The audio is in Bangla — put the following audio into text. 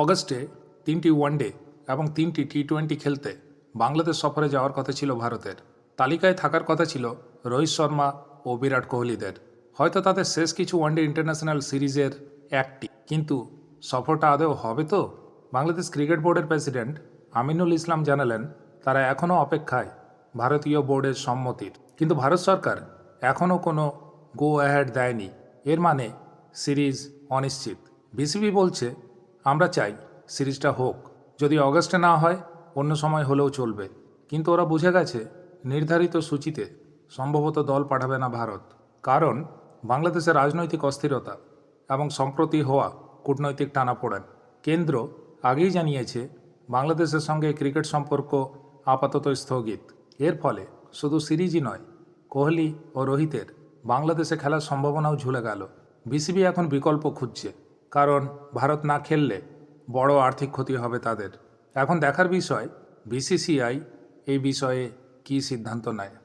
অগস্টে 3টি ওয়ানডে এবং 3টি টি-20 খেলতে বাংলাদেশ সফরে যাওয়ার কথা ছিল ভারতের। তালিকায় থাকার কথা ছিল রোহিত শর্মা ও বিরাট কোহলিদের। হয়তো তাদের শেষ কিছু ওয়ানডে ইন্টারন্যাশনাল সিরিজের একটি, কিন্তু সফরটা আদৌ হবে তো? বাংলাদেশ ক্রিকেট বোর্ডের প্রেসিডেন্ট আমিনুল ইসলাম জানালেন, তারা এখনও অপেক্ষায় ভারতীয় বোর্ডের সম্মতির। কিন্তু ভারত সরকার এখনও কোনো গো অ্যাহেড দেয়নি। এর মানে সিরিজ অনিশ্চিত। বিসিবি বলছে, আমরা চাই সিরিজটা হোক, যদি অগস্টে না হয় অন্য সময় হলেও চলবে। কিন্তু ওরা বুঝে গেছে নির্ধারিত সূচিতে সম্ভবত দল পাঠাবে না ভারত, কারণ বাংলাদেশের রাজনৈতিক অস্থিরতা এবং সম্প্রতি হওয়া কূটনৈতিক টানাপোড়েন। কেন্দ্র আগেই জানিয়েছে বাংলাদেশের সঙ্গে ক্রিকেট সম্পর্ক আপাতত স্থগিত। এর ফলে শুধু সিরিজই নয়, কোহলি ও রোহিতের বাংলাদেশে খেলার সম্ভাবনাও ঝুলে গেল। বিসিবি এখন বিকল্প খুঁজছে, কারণ ভারত না খেললে বড় আর্থিক ক্ষতি হবে তাদের। এখন দেখার বিষয় বিসিসিআই এই বিষয়ে কী সিদ্ধান্ত নেয়।